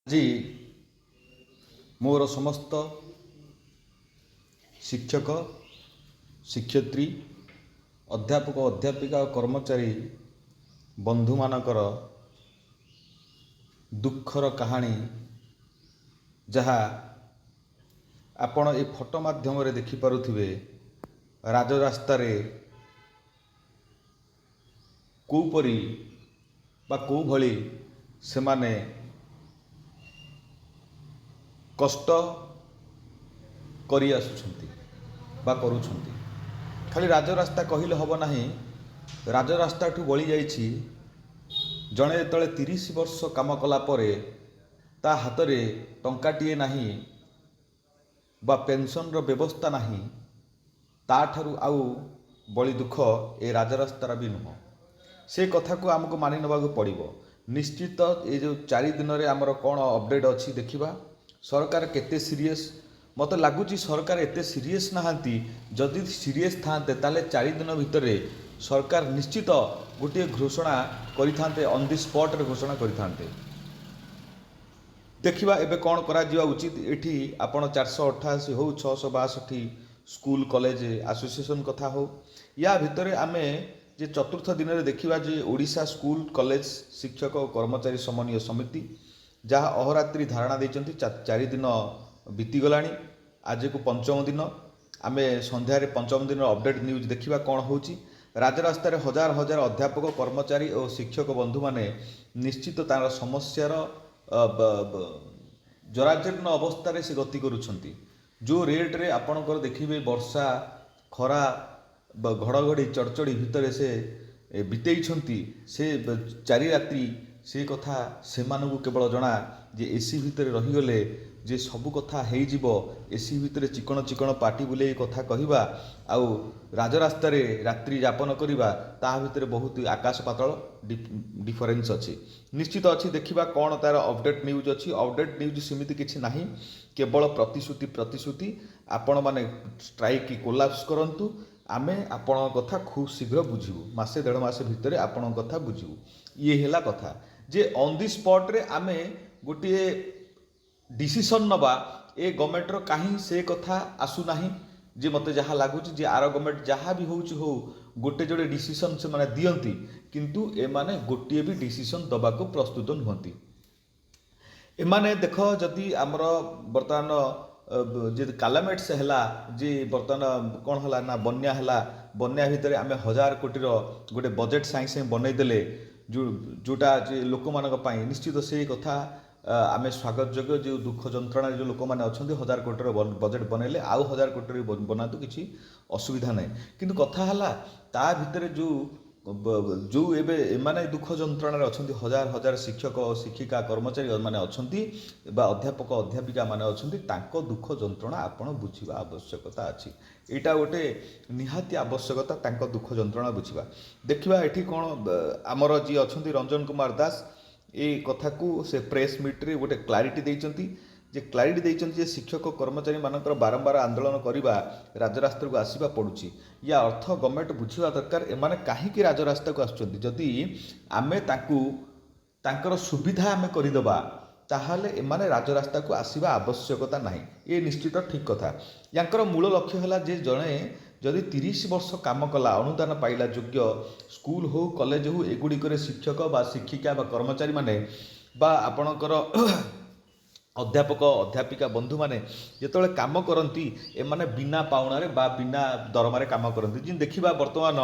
ଆଜି ମୋର ସମସ୍ତ ଶିକ୍ଷକ ଶିକ୍ଷୟିତ୍ରୀ ଅଧ୍ୟାପକ ଅଧ୍ୟାପିକା ଓ କର୍ମଚାରୀ ବନ୍ଧୁମାନଙ୍କର ଦୁଃଖର କାହାଣୀ ଯାହା ଆପଣ ଏ ଫଟୋ ମାଧ୍ୟମରେ ଦେଖିପାରୁଥିବେ। ରାଜରାସ୍ତାରେ କେଉଁପରି ବା କେଉଁଭଳି ସେମାନେ କଷ୍ଟ କରି ଆସୁଛନ୍ତି ବା କରୁଛନ୍ତି। ଖାଲି ରାଜରାସ୍ତା କହିଲେ ହେବ ନାହିଁ। ରାଜରାସ୍ତାଠୁ ବଳି ଯାଇଛି ଜଣେ ଯେତେବେଳେ 30 ବର୍ଷ କାମ କଲା ପରେ ତା ହାତରେ ଟଙ୍କାଟିଏ ନାହିଁ ବା ପେନ୍ସନର ବ୍ୟବସ୍ଥା ନାହିଁ, ତାଠାରୁ ଆଉ ବଳି ଦୁଃଖ ଏ ରାଜରାସ୍ତାର ବି ନୁହଁ। ସେ କଥାକୁ ଆମକୁ ମାନି ନେବାକୁ ପଡ଼ିବ। ନିଶ୍ଚିତ ଏ ଯେଉଁ 4 ଦିନରେ ଆମର କ'ଣ ଅପଡ଼େଟ୍ ଅଛି ଦେଖିବା। ସରକାର କେତେ ସିରିୟସ୍? ମୋତେ ଲାଗୁଛି ସରକାର ଏତେ ସିରିୟସ୍ ନାହାନ୍ତି। ଯଦି ସିରିୟସ୍ ଥାନ୍ତେ ତାହେଲେ 4 ଦିନ ଭିତରେ ସରକାର ନିଶ୍ଚିତ ଗୋଟିଏ ଘୋଷଣା କରିଥାନ୍ତେ, ଅନ୍ ଦି ସ୍ପଟ୍ରେ ଘୋଷଣା କରିଥାନ୍ତେ। ଦେଖିବା ଏବେ କ'ଣ କରାଯିବା ଉଚିତ। ଏଠି ଆପଣ 488 ହେଉ 662 ସ୍କୁଲ କଲେଜ ଆସୋସିଏସନ୍ କଥା ହେଉ, ୟା ଭିତରେ ଆମେ ଯେ ଚତୁର୍ଥ ଦିନରେ ଦେଖିବା ଯେ ଓଡ଼ିଶା ସ୍କୁଲ କଲେଜ ଶିକ୍ଷକ ଓ କର୍ମଚାରୀ ସମନ୍ୱୟ ସମିତି ଯାହା ଅହରାତ୍ରି ଧାରଣା ଦେଇଛନ୍ତି। 4 ଦିନ ବିତିଗଲାଣି, ଆଜିକୁ ପଞ୍ଚମ ଦିନ। ଆମେ ସନ୍ଧ୍ୟାରେ ପଞ୍ଚମ ଦିନର ଅପଡ଼େଟ୍ ନ୍ୟୁଜ୍ ଦେଖିବା କ'ଣ ହେଉଛି। ରାଜରାସ୍ତାରେ ହଜାର ହଜାର ଅଧ୍ୟାପକ କର୍ମଚାରୀ ଓ ଶିକ୍ଷକ ବନ୍ଧୁମାନେ ନିଶ୍ଚିତ ତାଙ୍କର ସମସ୍ୟାର ଜରାଜୀର୍ଣ୍ଣ ଅବସ୍ଥାରେ ସେ ଗତି କରୁଛନ୍ତି। ଯେଉଁ ରେଟ୍ରେ ଆପଣଙ୍କର ଦେଖିବେ ବର୍ଷା ଖରା ଘଡ଼ଘଡ଼ି ଚଡ଼ଚଡ଼ି ଭିତରେ ସେ ବିତେଇଛନ୍ତି, ସେ 4 ରାତ୍ରି, ସେ କଥା ସେମାନଙ୍କୁ କେବଳ ଜଣା। ଯେ ଏସି ଭିତରେ ରହିଗଲେ ଯେ ସବୁ କଥା ହେଇଯିବ, ଏସି ଭିତରେ ଚିକଣ ଚିକଣ ପାଟି ବୁଲେଇ କଥା କହିବା ଆଉ ରାଜରାସ୍ତାରେ ରାତ୍ରି ଯାପନ କରିବା, ତାହା ଭିତରେ ବହୁତ ଆକାଶ ପାତାଳ ଡିଫରେନ୍ସ ଅଛି। ନିଶ୍ଚିତ ଅଛି। ଦେଖିବା କ'ଣ ତା'ର ଅପଡ଼େଟ୍ ନ୍ୟୁଜ୍ ଅଛି। ଅପଡ଼େଟ୍ ନ୍ୟୁଜ୍ ସେମିତି କିଛି ନାହିଁ, କେବଳ ପ୍ରତିଶ୍ରୁତି। ଆପଣମାନେ ଷ୍ଟ୍ରାଇକ୍ କୋଲାପ୍ସ କରନ୍ତୁ, ଆମେ ଆପଣଙ୍କ କଥା ଖୁବ୍ ଶୀଘ୍ର ବୁଝିବୁ। ମାସେ 1.5 ମାସ ଭିତରେ ଆପଣଙ୍କ କଥା ବୁଝିବୁ। ଇଏ ହେଲା କଥା ଯେ ଅନ୍ ଦି ସ୍ପଟ୍ରେ ଆମେ ଗୋଟିଏ ଡିସିସନ୍ ନେବା। ଏ ଗଭର୍ଣ୍ଣମେଣ୍ଟର କାହିଁ ସେ କଥା ଆସୁନାହିଁ। ଯେ ମୋତେ ଯାହା ଲାଗୁଛି ଯେ ଆର ଗଭର୍ଣ୍ଣମେଣ୍ଟ ଯାହା ବି ହେଉଛି ହଉ, ଗୋଟେ ଯୋଡ଼େ ଡିସିସନ୍ ସେମାନେ ଦିଅନ୍ତି, କିନ୍ତୁ ଏମାନେ ଗୋଟିଏ ବି ଡିସିସନ୍ ଦେବାକୁ ପ୍ରସ୍ତୁତ ନୁହନ୍ତି। ଏମାନେ ଦେଖ, ଯଦି ଆମର ବର୍ତ୍ତମାନ ଯେ କାଲାମିଟ୍ସ ହେଲା, ଯେ ବର୍ତ୍ତମାନ କ'ଣ ହେଲା ନା ବନ୍ୟା ହେଲା, ବନ୍ୟା ଭିତରେ ଆମେ 1000 କୋଟିର ଗୋଟେ ବଜେଟ୍ ସାଙ୍ଗେ ସାଙ୍ଗେ ବନେଇଦେଲେ, ଯେଉଁଟା ଯେ ଲୋକମାନଙ୍କ ପାଇଁ ନିଶ୍ଚିତ ସେଇ କଥା ଆମେ ସ୍ୱାଗତ ଯୋଗ୍ୟ। ଯେଉଁ ଦୁଃଖ ଯନ୍ତ୍ରଣାରେ ଯେଉଁ ଲୋକମାନେ ଅଛନ୍ତି, 1000 କୋଟିର ବଜେଟ୍ ବନେଇଲେ, ଆଉ 1000 କୋଟିର ବନାନ୍ତୁ, କିଛି ଅସୁବିଧା ନାହିଁ। କିନ୍ତୁ କଥା ହେଲା ତା ଭିତରେ ଯେଉଁ ଏବେ ଏମାନେ ଦୁଃଖ ଯନ୍ତ୍ରଣାରେ ଅଛନ୍ତି, ହଜାର ହଜାର ଶିକ୍ଷକ ଶିକ୍ଷିକା କର୍ମଚାରୀ ମାନେ ଅଛନ୍ତି ବା ଅଧ୍ୟାପକ ଅଧ୍ୟାପିକା ମାନେ ଅଛନ୍ତି, ତାଙ୍କ ଦୁଃଖ ଯନ୍ତ୍ରଣା ଆପଣ ବୁଝିବା ଆବଶ୍ୟକତା ଅଛି। ଏଇଟା ଗୋଟେ ନିହାତି ଆବଶ୍ୟକତା, ତାଙ୍କ ଦୁଃଖ ଯନ୍ତ୍ରଣା ବୁଝିବା। ଦେଖିବା ଏଠି କ'ଣ ଆମର ଯିଏ ଅଛନ୍ତି ରଞ୍ଜନ କୁମାର ଦାସ, ଏ କଥାକୁ ସେ ପ୍ରେସ୍ ମିଟ୍ରେ ଗୋଟେ କ୍ଲାରିଟି ଦେଇଛନ୍ତି। ଯେ ଶିକ୍ଷକ କର୍ମଚାରୀମାନଙ୍କର ବାରମ୍ବାର ଆନ୍ଦୋଳନ କରିବା, ରାଜରାସ୍ତାକୁ ଆସିବା ପଡ଼ୁଛି। ୟା ଅର୍ଥ ଗଭର୍ଣ୍ଣମେଣ୍ଟ ବୁଝିବା ଦରକାର ଏମାନେ କାହିଁକି ରାଜରାସ୍ତାକୁ ଆସୁଛନ୍ତି। ଯଦି ଆମେ ତାଙ୍କର ସୁବିଧା ଆମେ କରିଦେବା, ତାହେଲେ ଏମାନେ ରାଜରାସ୍ତାକୁ ଆସିବା ଆବଶ୍ୟକତା ନାହିଁ। ଏ ନିଶ୍ଚିତ ଠିକ୍ କଥା। ୟାଙ୍କର ମୂଳ ଲକ୍ଷ୍ୟ ହେଲା ଯେ ଜଣେ ଯଦି 30 ବର୍ଷ କାମ କଲା, ଅନୁଦାନ ପାଇଲା, ଯୋଗ୍ୟ ସ୍କୁଲ ହେଉ କଲେଜ ହେଉ, ଏଗୁଡ଼ିକରେ ଶିକ୍ଷକ ବା ଶିକ୍ଷିକା ବା କର୍ମଚାରୀମାନେ ବା ଆପଣଙ୍କର ଅଧ୍ୟାପକ ଅଧ୍ୟାପିକା ବନ୍ଧୁମାନେ ଯେତେବେଳେ କାମ କରନ୍ତି, ଏମାନେ ବିନା ପାଉଣାରେ ବା ବିନା ଦରମାରେ କାମ କରନ୍ତି। ଯେମିତି ଦେଖିବା ବର୍ତ୍ତମାନ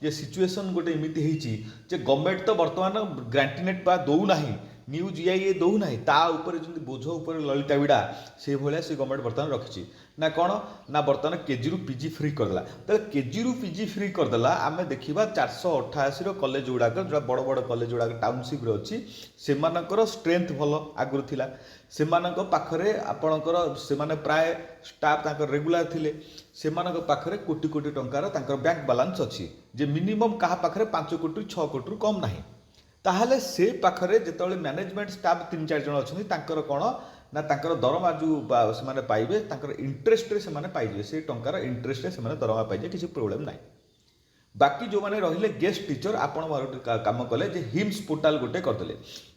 ଯେ ସିଚୁଏସନ୍ ଗୋଟେ ଏମିତି ହେଇଛି ଯେ ଗଭର୍ଣ୍ଣମେଣ୍ଟ ତ ବର୍ତ୍ତମାନ ଗ୍ରାଣ୍ଟିନେଟ୍ ବା ଦେଉନାହିଁ, ନ୍ୟୁଜ୍ ଇଏ ଦେଉନାହିଁ, ତା ଉପରେ ଯେମିତି ବୋଝ ଉପରେ ଲଳିତା ବିଡ଼ା, ସେଇଭଳିଆ ସେ ଗଭର୍ଣ୍ଣମେଣ୍ଟ ବର୍ତ୍ତମାନ ରଖିଛି। ନା କ'ଣ ନା ବର୍ତ୍ତମାନ କେଜିରୁ ପିଜି ଫ୍ରି କରିଦେଲା। ତାହେଲେ କେଜିରୁ ପିଜି ଫ୍ରି କରିଦେଲା। ଆମେ ଦେଖିବା 488ର କଲେଜ ଗୁଡ଼ାକ, ଯେଉଁଟା ବଡ଼ ବଡ଼ କଲେଜ ଗୁଡ଼ାକ ଟାଉନସିପ୍ରେ ଅଛି, ସେମାନଙ୍କର ଷ୍ଟ୍ରେନ୍ଥ ଭଲ ଆଗରୁ ଥିଲା। ସେମାନଙ୍କ ପାଖରେ ଆପଣଙ୍କର ସେମାନେ ପ୍ରାୟ ଷ୍ଟାଫ୍ ତାଙ୍କର ରେଗୁଲାର ଥିଲେ। ସେମାନଙ୍କ ପାଖରେ କୋଟି କୋଟି ଟଙ୍କାର ତାଙ୍କର ବ୍ୟାଙ୍କ ବାଲାନ୍ସ ଅଛି, ଯେ ମିନିମମ୍ କାହା ପାଖରେ 5 କୋଟିରୁ 6 କୋଟିରୁ କମ୍ ନାହିଁ। ତାହେଲେ ସେ ପାଖରେ ଯେତେବେଳେ ମ୍ୟାନେଜମେଣ୍ଟ ଷ୍ଟାଫ୍ 3-4 ଜଣ ଅଛନ୍ତି, ତାଙ୍କର କ'ଣ ନା ତାଙ୍କର ଦରମା ଯେଉଁ ସେମାନେ ପାଇବେ, ତାଙ୍କର ଇଣ୍ଟରେଷ୍ଟରେ ସେମାନେ ପାଇଯିବେ। ସେ ଟଙ୍କାର ଇଣ୍ଟରେଷ୍ଟରେ ସେମାନେ ଦରମା ପାଇଯିବେ, କିଛି ପ୍ରୋବ୍ଲେମ୍ ନାହିଁ। बाकी जो मैंने रहिले गेस्ट टीचर आपण काम कले जे हिम्स पोर्टाल गोटे करदे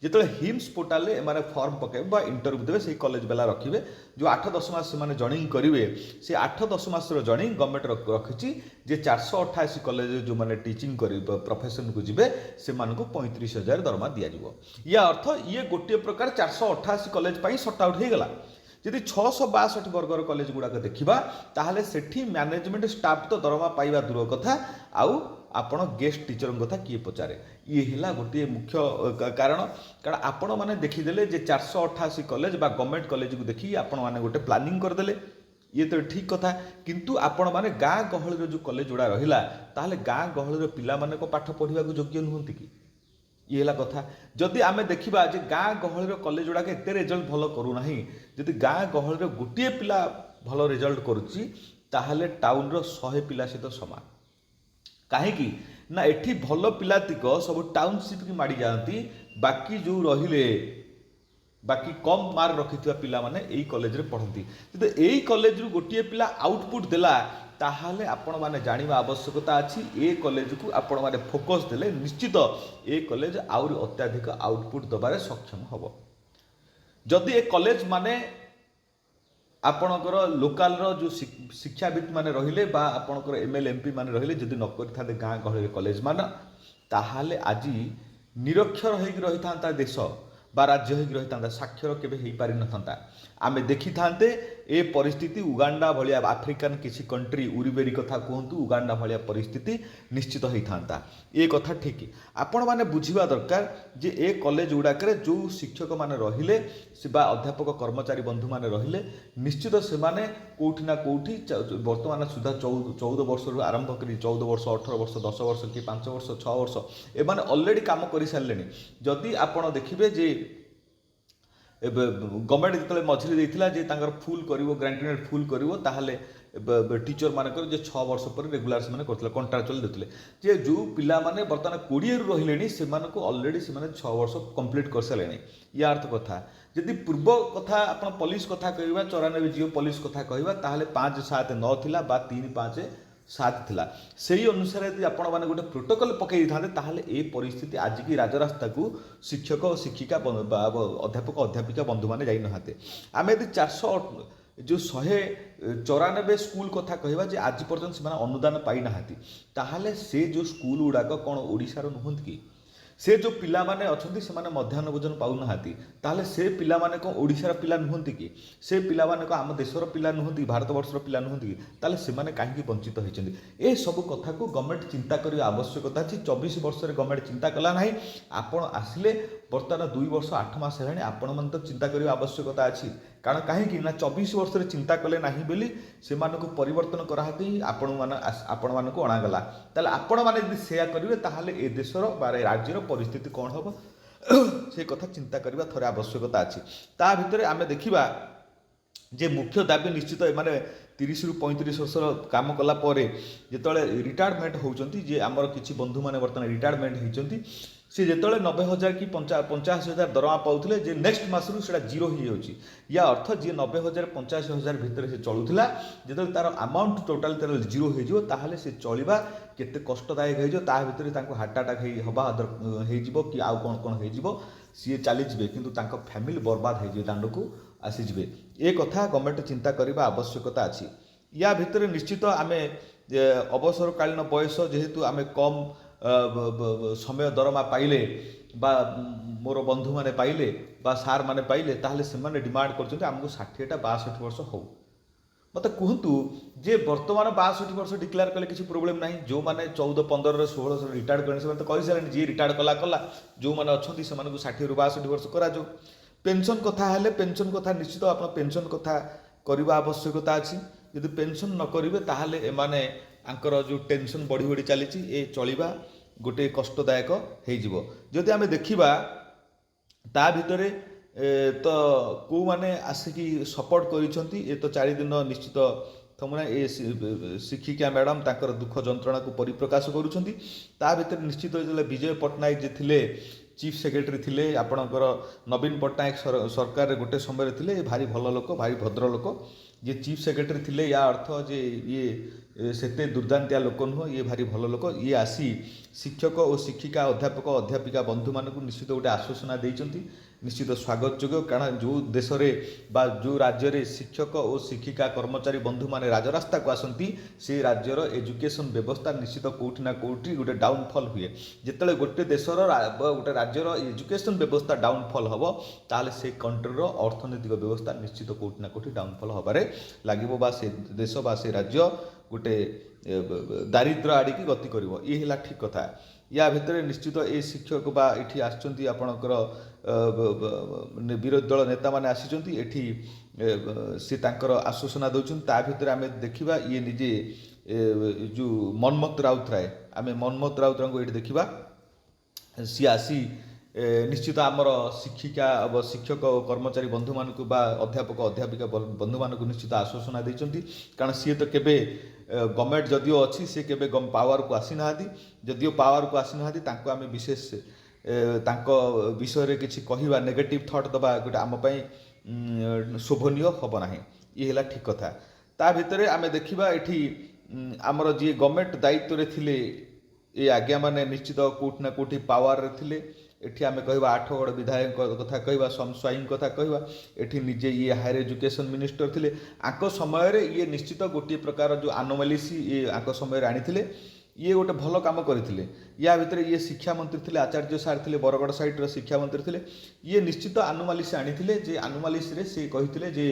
जो हिम्स पोर्टाल एमाने फॉर्म पकेबे इंटरव्यू देवे से कॉलेज बेला रखिए जो 8-10 मास से जॉइनिंग करेंगे से 8-10 मास जॉइनिंग गवर्नमेंट रखी जे 488 कॉलेज जो मैंने टीचिंग कर प्रोफेशन को जीवे से 35,000 दरमा दिज्व या अर्थ ये गोटे प्रकार 488 कॉलेज सॉर्ट आउट हो गला जदि 662 वर्गर कॉलेज गुड़ाक देखा ताहले सेठी मैनेजमेंट स्टाफ तो दरमा पाइबा दूर कथा आउ आपण गेस्ट टीचर कथा किए पचारे ये है गोटे मुख्य कारण आपण मैंने देखीदे जे 488 कॉलेज बा गवर्नमेंट कॉलेज को देखिए आपण मैंने गोटे प्लानिंग करदे ये तो ठीक कथा किंतु आपण मैंने गाँ गहली जो कॉलेज गुड़ा रहा ताहले गाँ गहली पिला माने को पाठ पढ़ा योग्य नुहति कि ये है कथा जदि आम देखा गाँ गहली कॉलेज गुड़ाक एत रिजल्ट भल करूना जदि गाँ गहली गोटे पिला भल रिजल्ट करुच्ची ताहले टाउन 100 पिला सहित समान कहीं ना एठी भल पिलातिक सब टाउनशिप की माड़ी जाती बाकी जो रहिले बाकी कम मार्क रखि पिला माने एई कॉलेज रे पढ़ती जदि एई कॉलेज रु गोटे पिला आउटपुट देला ताहले आपण माने जानिबा आवश्यकता अछि ए कॉलेज को आपण माने फोकस देले निश्चित ए कॉलेज आउरी अत्याधिक आउटपुट दबारे सक्षम हबो जदि ए कॉलेज माने आपणकर लोकाल जो शिक्षाविद माने रहिले बा आपणकर एमएलए एमपी माने रहिले जदि न करिथाते गाँ गहली कॉलेज मान ताहले आज निरक्षर होइक रहिथांता देश बा राज्य होइक रहिथांता साक्षर केबे हेई पारि नथांता आमे देखि थांते ए परिस्थिति उगांडा भलिया आफ्रिकान किसी कंट्री उरिबेरी कथा कहतु उगांडा भलिया परिस्थिति निश्चित होई थांता ए कथा ठीक आपण माने बुझिबा दरकार जे ए कॉलेज गुड़ाक जो शिक्षक माने रहिले से बा अध्यापक कर्मचारी बंधु माने रहिले निश्चित से माने कोठी ना कोठी वर्तमान सुधा 14 वर्ष आरंभ करी 14 वर्ष 18 वर्ष 10 वर्ष कि 5 वर्ष 6 वर्ष ए माने ऑलरेडी काम करि सारलेनी जदि आपण देखिबे जे गवर्नमेंट जो मझे देता जे फुल कर ग्रांटेड फुल कर टीचर मानकर जे 6 वर्ष पर रेगुलर से करते कंट्राक्चुअल देते जे जो पिला माने बर्तमान 20 रु रहिले से ऑलरेडी से 6 वर्ष कंप्लीट कर सारे या अर्थ कथा जदि पूर्व कथा आप पुलिस कथा कहवा 94 जीओ पुलिस कथा कहवा ताहले 5-7-9 थिला बा 3-5-7 थिला सेही अनुसार यदि आपण माने गोटे प्रोटोकॉल पकई थाते ताहले ए परिस्थिति आज की राजरास्ता को शिक्षक शिक्षिका अध्यापक अध्यापिका बंधु माने जाई नहाते आमे यदि 400 जो 194 स्कूल कथा कहवा जे आज पर्यंत से अनुदान पाई नहाती ताहले से जो स्कूल गुड़ाक कौन ओडिशार नुहंत कि से जो पिला माने अछंती से माने मध्याह्न भोजन पाउ नहाती ताहले से पिला माने को ओडिशार पिला नुहंती कि से पिला माने को आम देशर पिला नुहंती भारत वर्षर पिला नुहंती कि ताहले से माने काहेकि वंचित होइछंती ए सब कथा को गवर्नमेंट चिंता करिया आवश्यकता अछि 24 वर्ष रे गवर्नमेंट चिंता कला नाही आपण आसिले बर्तमान 2 वर्ष 8 मास हेलानी आपण मन तो चिंता करिया आवश्यकता अछि कारण कहीं ना 24 वर्ष रे चिंता कले नाही बेली से मानको परिवर्तन कराहाती आपण मानको अणागला ताले आपण माने यदि सेया करिवे ताहले ए देशर बा राज्यर परिस्थिति कौन हम से कथा चिंता करबा थोड़े आवश्यकता अछि ता भितरे आमे देखिबा जे मुख्य दाबी निश्चित माने 30 रु 35 वर्ष काम कला परे जेतले रिटायरमेंट होउचंती जे हमर किछि बंधु माने वर्तमान रिटायरमेंट होइचंती सी जो 90,000 कि 85,000 दरमा पाऊले जे नेक्स्ट मासरू से जीरो हो जाऊँगी या अर्थ जी 90,000 85,000 भितर से चलूला जो तार अमाउंट टोटाल तार जीरो हो से चलवा केते कष्टदायक हो भितर हार्ट अटैक हवा हो कि आउ कौन कौन हो सी चलीजे किंतु फैमिली बर्बाद हो दांड को आसीजे ए कथा गवर्नमेंट चिंता करने आवश्यकता अच्छी या भितर निश्चित आम अवसरकालीन बयस जेहेतु आम कम समय दरमा पाइले बा मोर बंधु माने पाइले बा सार माने पाइले ताहले से माने डिमांड करछन्ते हमको 60-62 वर्ष हो मत कहतु जे वर्तमान 62 वर्ष डिक्लेयर कले किसी प्रोब्लेम नहीं जो माने 14-15-16 रिटायर्ड करने से कहि सारे जी रिटायर्ड कला जो माने अछंती से माने 60-62 वर्ष करा जो पेंशन कथा हेले पेंशन कथा निश्चित आप पेंशन कथा करबा आवश्यकता अछि यदि पेंशन न करिवे ताहले एमाने आंकर जो टेंशन बढ़ी बढ़ी चली ए चलवा गोटे कष्टदायक हो जदि आम देखा ता भितर तो कौ मैंने आसिकी सपोर्ट करिसेंती ए तो 4 दिन निश्चित तमना ए शिक्षिका मैडम तांकर दुख जंत्रणा को परिप्रकाश करुछंती ता भितर निश्चित विजय पट्टनायक जे थिले चीफ सेक्रेटरी थिले आपणकर नवीन पट्टनायक सरकार गोटे समय थिले भारी भल लोक भारी भद्र लोक जे चीफ सेक्रेटरी थिले या अर्थ जे ये सेते दुर्दांतिया लोक नुह ये भारी भल लोक ये आसी शिक्षक और शिक्षिका अध्यापक अध्यापिका बंधु मानक निश्चित गोटे आश्वासना देइचंती निश्चित स्वागत योग्य कारण जो देश में जो राज्य में शिक्षक और शिक्षिका कर्मचारी बंधु माने राजरास्ता को आसती से राज्यर एजुकेशन व्यवस्था निश्चित कौटि ना कौटि गोटे डाउनफल हुए जिते गोटे देशर गोटे राज्यर एजुकेशन व्यवस्था डाउनफल हम ताले से कंट्रीर अर्थनैतिक व्यवस्था निश्चित कौटि ना कौटि डाउनफल हबारे लगे बा से देश बा से राज्य गोटे दारिद्र आड़िकी गति कर ये है ठीक कथा या भितर निश्चित ये शिक्षक बा ये आसचंती आपणकर विरोधी दल नेता मैंने आसी एठी सी तांकर आश्वासना दौरान ता भितर आम देखा ये निजे जो मनमोहन राउत राय आम मनमोहन राउत को ये देखा सी आसी निश्चित आमर शिक्षिका शिक्षक कर्मचारी बंधु मानक बा अध्यापक अध्यापिका बंधु मानक निश्चित आश्वासना देइचंती कारण सी तो केबे गवर्नमेंट जदियो अच्छी सी केबे पावर को आसी ना जदियो पावर को आसी ना तांको आमे विशेष विषय रे किछि कहिबा नेगेटिव थॉट दबा गोटे आम पई शोभनीय हब ना ये है ठीक कथा ता भितर आमे देखिबा एठी आमर जी गवर्नमेंट दायित्व रे थिले ये आज्ञा माने निश्चित कोठ ना कोठी पावर रे थिले एठी आमे कहबा आठगड़ विधायक कथा कहबा स्वाईं कथा कहबा एठी निजे ये हायर एजुकेशन मिनिस्टर थिले आंको समय रे ये निश्चित गोटे प्रकार जो आनोमालिसी ये आंको समय रे आनी थिले ये गोटे भल काम करते या भितर ये शिक्षा मंत्री थे आचार्य सार थे बरगड़ साइड शिक्षा मंत्री थे ये निश्चित आनुमालिस आनी जे आनुमालिस से कहते जे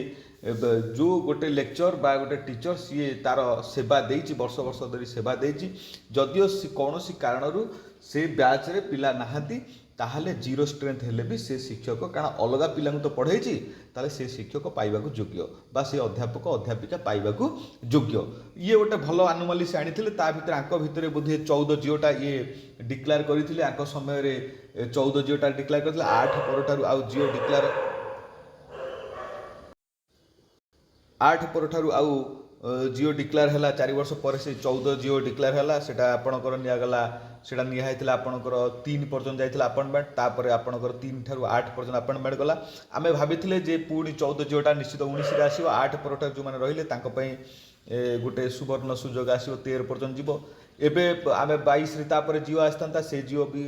जो गोटे लेक्चर बा गोटे टीचर सी तार सेवा देइछि वर्ष वर्ष धरी सेवा देइछि जदियो कौन कारण से ब्याच रे पिला नाहांती ताहले जीरो स्ट्रेंथ हेले भी से शिक्षक कारण अलग पिला तो पढ़ाई ताले से शिक्षक पाइबा योग्य बा से अध्यापक अध्यापिका पाइबा योग्य ये गोटे भल आनुमाली से आनी ता भितर आंक भितर बोधे 14 जिओटा ये डिक्लेयर करते आंक समय 14 जिओटा डिक्लेयर करते 8 पर आउ जिओ डिक्लेयर 8 पर आउ जिओ डिक्लेयर है 4 वर्ष पर से 14 जिओ डिक्लेयर है सेटा आपणकर निगला सेटा निहाइला आपणकर 3 पर्यंत जाइला अपॉइंटमेंट तापर आपणकर 3 ठारू 8 पर्यंत अपॉइंटमेंट गला आमे भाबिथिले जे पुणी 14 जिओटा निश्चित 19 रे आसीबो 8 पर जो माने रहिले तांको पई गोटे सुवर्ण सुजोग आसीबो 13 पर्यंत जीवो एबे आमे 22 रे तापर जिओ आस्तांता से जिओ भी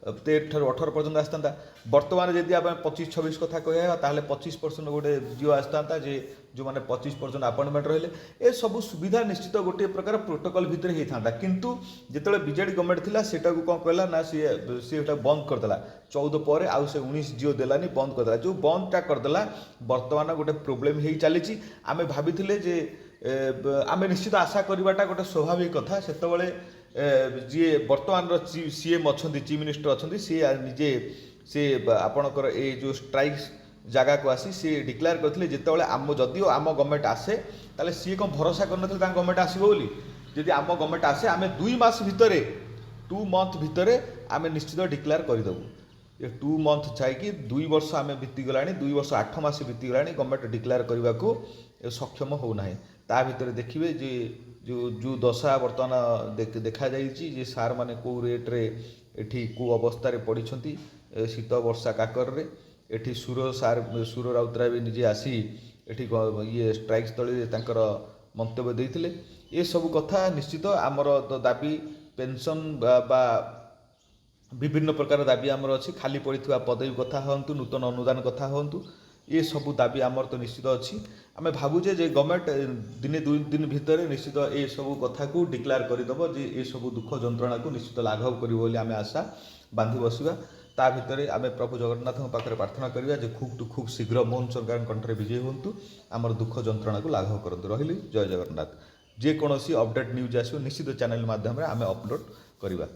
13 ठारू 18 पर्यंत आस्तांता वर्तमान जदि आप 25-26 कथा कहया ताहले 25% गोटे जिओ आस्तांता जे जो माने 25% अपॉइंटमेंट रहिले ए सब सुविधा निश्चित गोटे प्रकार प्रोटोकॉल भितर ही था किंतु जिते बीजेडी गवर्नमेंट थिला सेटा को कौन कहला ना सीटा बंद करदेला 14 पर आउ से 19 जिओ देलानी बंद करदेला जो बंदटा करदेला वर्तमान गोटे प्रोब्लेम ही चली आमे भाबिथिले जे आमे निश्चित आशा करवाटा गोटे स्वाभाविक कथा सेतबेले जी वर्तमान सीएम अच्छा चीफ मिनिस्टर अच्छा सी निजे से आपणकर ये जो स्ट्राइक जगह को आसी सी डिक्लेयर करते जितेबाला आम जदियो आम गवर्नमेंट आसे ताले सी कौन भरोसा करन गवर्नमेंट आसो बोली जदि आम गवर्नमेंट आसे आम 2 मास भितर 2 मंथ भितर आम निश्चित डिक्लेयर करदेबू ये 2 मंथ चाहिए 2 वर्ष आम बीतीगला 2 वर्ष 8 मास बीतीगला गवर्नमेंट डिक्लेयर करने को सक्षम होना ता भितर देखिए जे जो दशा बर्तमान देखा जाइए सार माने को रेट रे एठी को अवस्था रे पड़ी शीत वर्षा काकर रे एठी सुर राउतराय भी निजे आसी एठी ये स्ट्राइक स्थली तांकर मंतव्य देइथिले ये सब कथा निश्चित आमर तो दाबी पेंशन बा विभिन्न प्रकार दाबी आमर अच्छी खाली पड़ता पदवी कथा हूँ नूतन अनुदान कथा हूँ ये सब दाबी आमर तो निश्चित अच्छी आम भावुचे जे गवर्नमेंट दिने 2 दिन भितर निश्चित ये सब कथा को डिक्लेयर करदेव जे ये सब दुख जंत्रणा को निश्चित लाघव कर आम आशा बांधी बसवा ता भितर आम प्रभु जगन्नाथ पाखे प्रार्थना करवा जे खूब शीघ्र मोहन सरकार कंठरे विजय हूँ आमर दुख जंत्रणा को लाघव करते रही जय जगन्नाथ जेकोसी अपडेट न्यूज आसो निश्चित चैनल माध्यम आम अपलोड करवा।